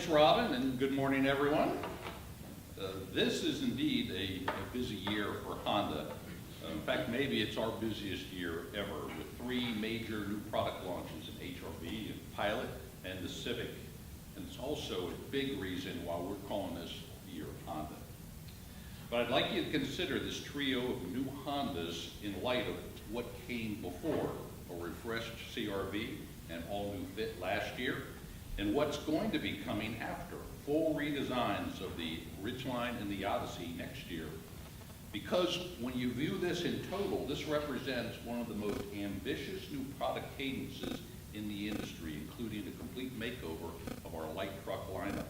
Thanks, Robin, and good morning, everyone. This is indeed a busy year for Honda. In fact, maybe it's our busiest year ever, with 3 major new product launches in HR-V, Pilot, and the Civic. And it's also a big reason why we're calling this the year of Honda. But I'd like you to consider this trio of new Hondas in light of what came before: a refreshed CR-V and all-new Fit last year, and what's going to be coming after: full redesigns of the Ridgeline and the Odyssey next year. Because when you view this in total, this represents one of the most ambitious new product cadences in the industry, including a complete makeover of our light truck lineup.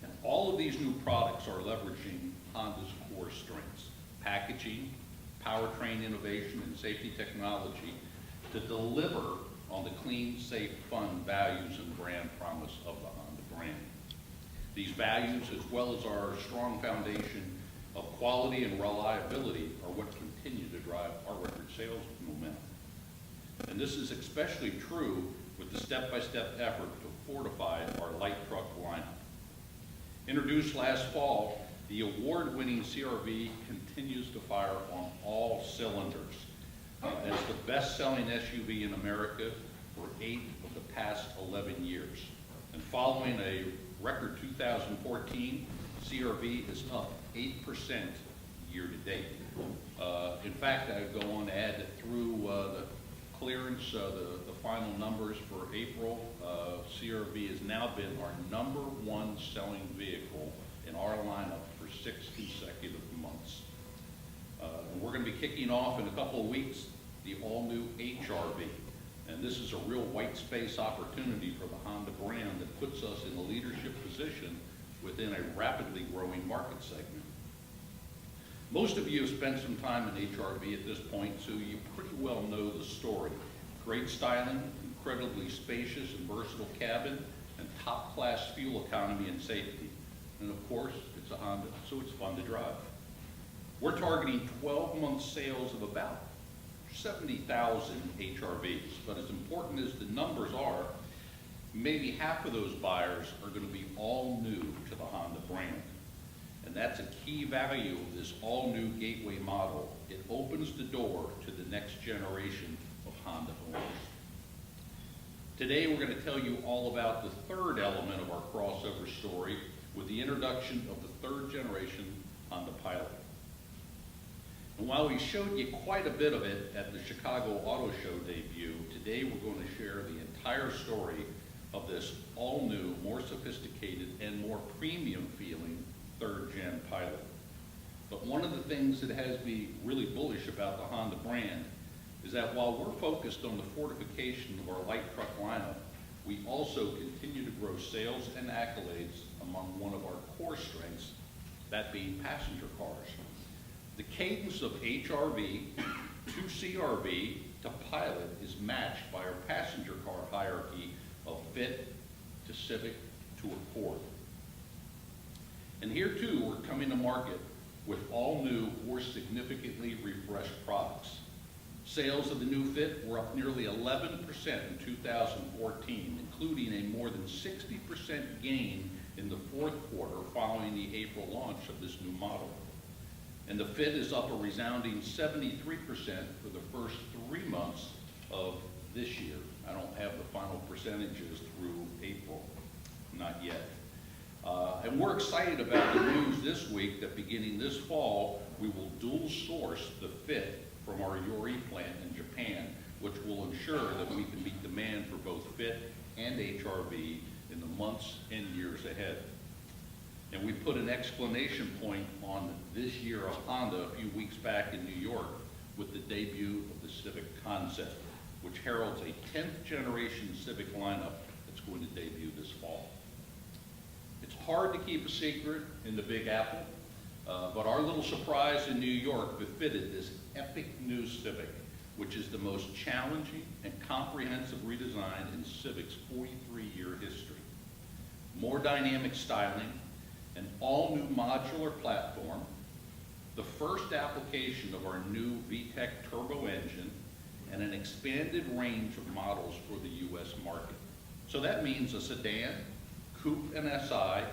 And all of these new products are leveraging Honda's core strengths: packaging, powertrain innovation, and safety technology to deliver on the clean, safe, fun values and brand promise of the Honda brand. These values, as well as our strong foundation of quality and reliability, are what continue to drive our record sales momentum. And this is especially true with the step-by-step effort to fortify our light truck lineup. Introduced last fall, the award-winning CR-V continues to fire on all cylinders as the best-selling SUV in America for 8 of the past 11 years. And following a record 2014, CR-V is up 8% year to date. In fact, I go on to add that through the clearance, the final numbers for April, CR-V has now been our #1 selling vehicle in our lineup for 6 consecutive months. And we're going to be kicking off in a couple of weeks the all-new HR-V. And this is a real white space opportunity for the Honda brand that puts us in a leadership position within a rapidly growing market segment. Most of you have spent some time in HR-V at this point, so you pretty well know the story. Great styling, incredibly spacious and versatile cabin, and top-class fuel economy and safety. And of course, it's a Honda, so it's fun to drive. We're targeting 12-month sales of about 70,000 HR-Vs, but as important as the numbers are, maybe half of those buyers are going to be all new to the Honda brand. And that's a key value of this all-new Gateway model. It opens the door to the next generation of Honda owners. Today we're going to tell you all about the third element of our crossover story with the introduction of the 3rd generation Honda Pilot. And while we showed you quite a bit of it at the Chicago Auto Show debut, today we're going to share the entire story of this all-new, more sophisticated, and more premium-feeling 3rd Gen Pilot. But one of the things that has me really bullish about the Honda brand is that while we're focused on the fortification of our light truck lineup, we also continue to grow sales and accolades among one of our core strengths, that being passenger cars. The cadence of HR-V to CR-V to Pilot is matched by our passenger car hierarchy of Fit to Civic to Accord. And here too, we're coming to market with all new or significantly refreshed products. Sales of the new Fit were up nearly 11% in 2014, including a more than 60% gain in the 4th quarter following the April launch of this new model. And the Fit is up a resounding 73% for the first 3 months of this year. I don't have the final percentages through April, not yet. And we're excited about the news this week that beginning this fall, we will dual source the Fit from our Yori plant in Japan, which will ensure that we can meet demand for both Fit and HR-V in the months and years ahead. And we put an exclamation point on this year of Honda a few weeks back in New York with the debut of the Civic concept, which heralds a 10th generation Civic lineup that's going to debut this fall. It's hard to keep a secret in the Big Apple, but our little surprise in New York befitted this epic new Civic, which is the most challenging and comprehensive redesign in Civic's 43-year history. More dynamic styling, an all-new modular platform, the first application of our new VTEC turbo engine, and an expanded range of models for the U.S. market. So that means a sedan, Coupe and SI,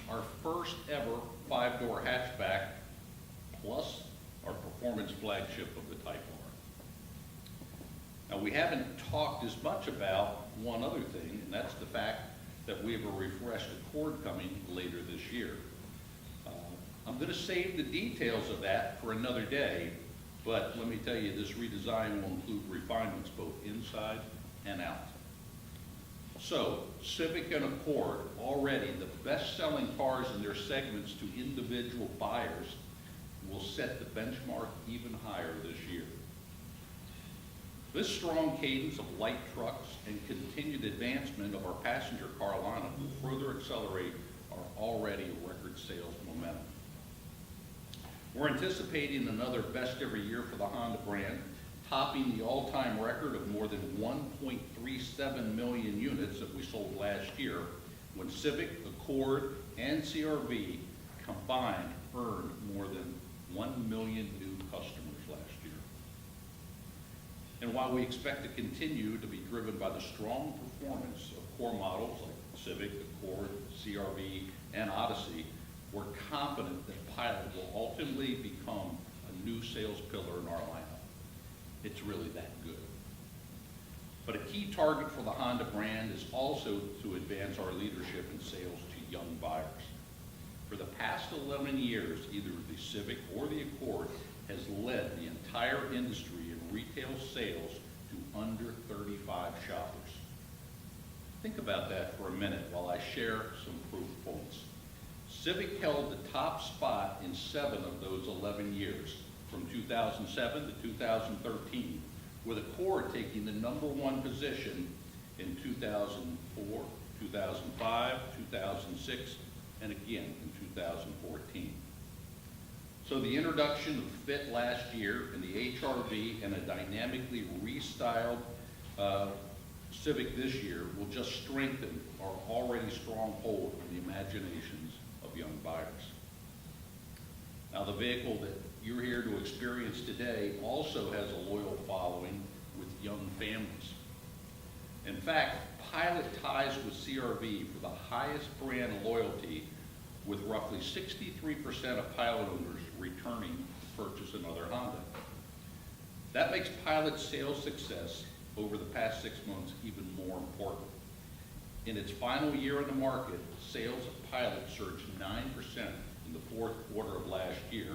our first ever 5-door hatchback, plus our performance flagship of the Type R. Now, we haven't talked as much about one other thing, and that's the fact that we have a refreshed Accord coming later this year. I'm going to save the details of that for another day, but let me tell you, this redesign will include refinements both inside and out. So, Civic and Accord, already the best-selling cars in their segments to individual buyers, will set the benchmark even higher this year. This strong cadence of light trucks and continued advancement of our passenger car lineup will further accelerate our already record sales momentum. We're anticipating another best ever year for the Honda brand, topping the all-time record of more than 1.37 million units that we sold last year, when Civic, Accord, and CR-V combined earned more than 1 million new customers last year. And while we expect to continue to be driven by the strong performance of core models like Civic, Accord, CR-V, and Odyssey, we're confident that Pilot will ultimately become a new sales pillar in our lineup. It's really that good. But a key target for the Honda brand is also to advance our leadership in sales to young buyers. For the past 11 years, either the Civic or the Accord has led the entire industry in retail sales to under 35 shoppers. Think about that for a minute while I share some proof points. Civic held the top spot in 7 of those 11 years, from 2007 to 2013, with Accord taking the #1 position in 2004, 2005, 2006, and again in 2014. So the introduction of Fit last year and the HR-V and a dynamically restyled Civic this year will just strengthen our already strong hold on the imaginations of young buyers. Now, the vehicle that you're here to experience today also has a loyal following with young families. In fact, Pilot ties with CR-V for the highest brand loyalty, with roughly 63% of Pilot owners returning to purchase another Honda. That makes Pilot's sales success over the past 6 months even more important. In its final year in the market, sales of Pilot surged 9% in the fourth quarter of last year.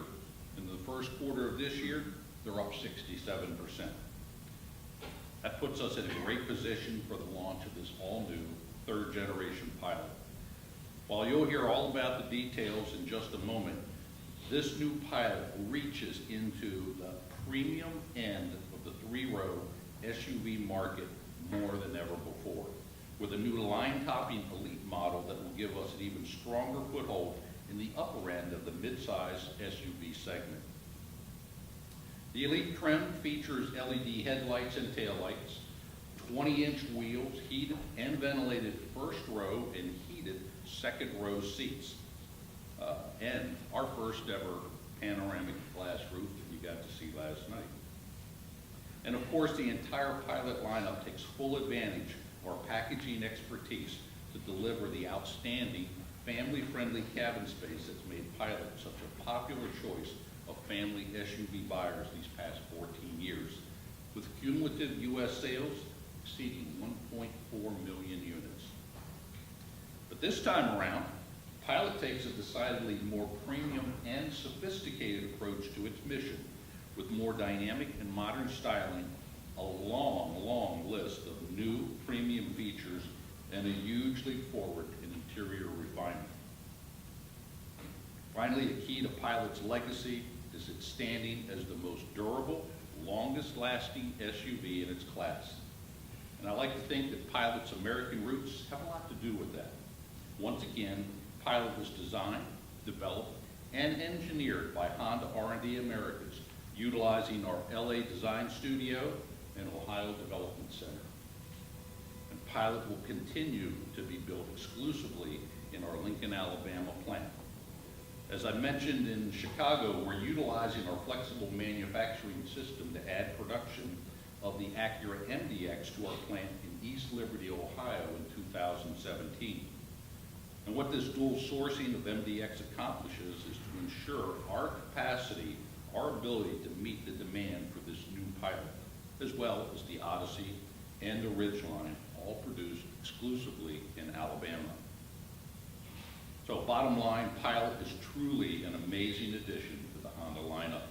In the first quarter of this year, they're up 67%. That puts us in a great position for the launch of this all-new third-generation Pilot. While you'll hear all about the details in just a moment, this new Pilot reaches into the premium end of the 3-row SUV market more than ever before, with a new line-topping Elite model that will give us an even stronger foothold in the upper end of the midsize SUV segment. The Elite trim features LED headlights and taillights, 20-inch wheels, heated and ventilated first row and heated second row seats, and our first ever panoramic glass roof that you got to see last night. And of course, the entire Pilot lineup takes full advantage of our packaging expertise to deliver the outstanding family-friendly cabin space that's made Pilot such a popular choice of family SUV buyers these past 14 years, with cumulative U.S. sales exceeding 1.4 million units. But this time around, Pilot takes a decidedly more premium and sophisticated approach to its mission, with more dynamic and modern styling, a long list of new premium features, and a huge leap forward in interior refinement. Finally, a key to Pilot's legacy is its standing as the most durable, longest-lasting SUV in its class. And I like to think that Pilot's American roots have a lot to do with that. Once again, Pilot was designed, developed, and engineered by Honda R&D Americas, utilizing our LA Design Studio and Ohio Development Center. And Pilot will continue to be built exclusively in our Lincoln, Alabama plant. As I mentioned in Chicago, we're utilizing our flexible manufacturing system to add production of the Acura MDX to our plant in East Liberty, Ohio in 2017. And what this dual sourcing of MDX accomplishes is to ensure our capacity, our ability to meet the demand for this new pilot, as well as the Odyssey and the Ridgeline, all produced exclusively in Alabama. So bottom line, Pilot is truly an amazing addition to the Honda lineup.